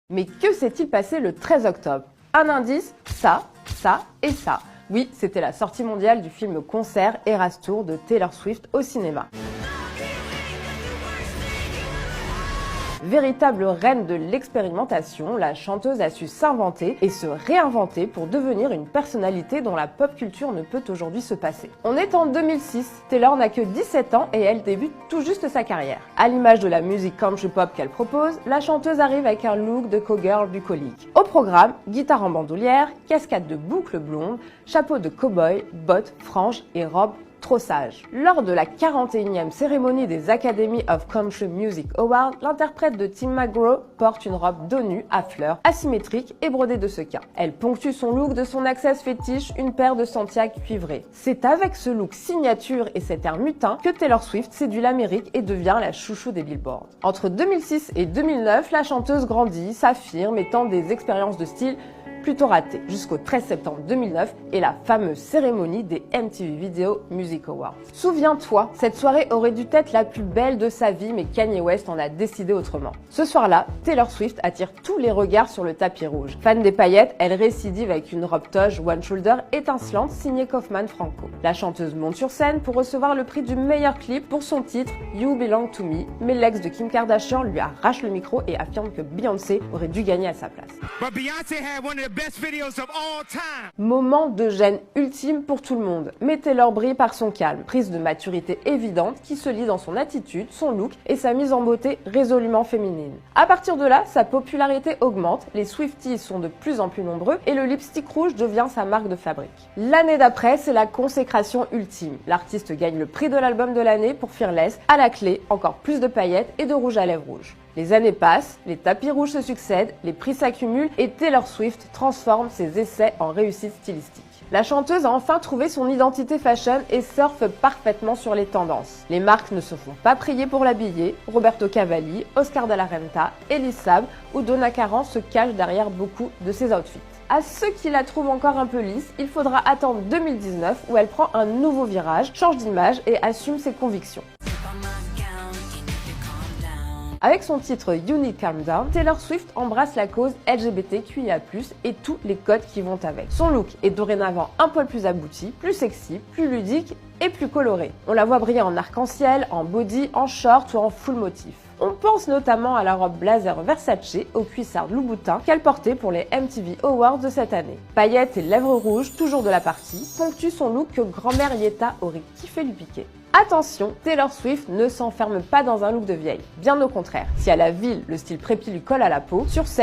Mais que s'est-il passé le 13 octobre? Un indice, ça et ça. Oui, c'était la sortie mondiale du film concert Eras Tour de Taylor Swift au cinéma. Véritable reine de l'expérimentation, la chanteuse a su s'inventer et se réinventer pour devenir une personnalité dont la pop culture ne peut aujourd'hui se passer. On est en 2006, Taylor n'a que 17 ans et elle débute tout juste sa carrière. À l'image de la musique country pop qu'elle propose, la chanteuse arrive avec un look de cowgirl bucolique. Au programme, guitare en bandoulière, cascade de boucles blondes, chapeau de cow-boy, bottes, franges et robe trop sage. Lors de la 41e cérémonie des Academy of Country Music Awards, l'interprète de Tim McGraw porte une robe dos nu à fleurs, asymétrique et brodée de sequins. Elle ponctue son look de son access fétiche, une paire de Santiago cuivrées. C'est avec ce look signature et cet air mutin que Taylor Swift séduit l'Amérique et devient la chouchou des billboards. Entre 2006 et 2009, la chanteuse grandit, s'affirme et tente des expériences de style plutôt raté, jusqu'au 13 septembre 2009 et la fameuse cérémonie des MTV Video Music Awards. Souviens-toi, cette soirée aurait dû être la plus belle de sa vie, mais Kanye West en a décidé autrement. Ce soir-là, Taylor Swift attire tous les regards sur le tapis rouge. Fan des paillettes, elle récidive avec une robe toge one shoulder étincelante signée Kaufman Franco. La chanteuse monte sur scène pour recevoir le prix du meilleur clip pour son titre You Belong to Me, mais l'ex de Kim Kardashian lui arrache le micro et affirme que Beyoncé aurait dû gagner à sa place. Moment de gêne ultime pour tout le monde, mais Taylor brille par son calme, prise de maturité évidente qui se lit dans son attitude, son look et sa mise en beauté résolument féminine. À partir de là, sa popularité augmente, les Swifties sont de plus en plus nombreux et le lipstick rouge devient sa marque de fabrique. L'année d'après, c'est la consécration ultime. L'artiste gagne le prix de l'album de l'année pour Fearless, à la clé, encore plus de paillettes et de rouge à lèvres rouge. Les années passent, les tapis rouges se succèdent, les prix s'accumulent et Taylor Swift transforme ses essais en réussite stylistique. La chanteuse a enfin trouvé son identité fashion et surfe parfaitement sur les tendances. Les marques ne se font pas prier pour l'habiller, Roberto Cavalli, Oscar de la Renta, Elie Saab ou Donna Karan se cachent derrière beaucoup de ses outfits. À ceux qui la trouvent encore un peu lisse, il faudra attendre 2019 où elle prend un nouveau virage, change d'image et assume ses convictions. Avec son titre You Need Calm Down, Taylor Swift embrasse la cause LGBTQIA+, et tous les codes qui vont avec. Son look est dorénavant un poil plus abouti, plus sexy, plus ludique et plus coloré. On la voit briller en arc-en-ciel, en body, en short ou en full motif. On pense notamment à la robe blazer Versace au cuissard Louboutin qu'elle portait pour les MTV Awards de cette année. Paillettes et lèvres rouges, toujours de la partie, ponctuent son look que grand-mère Yetta aurait kiffé lui piquer. Attention, Taylor Swift ne s'enferme pas dans un look de vieille, bien au contraire. Si à la ville, le style prépi lui colle à la peau, sur scène,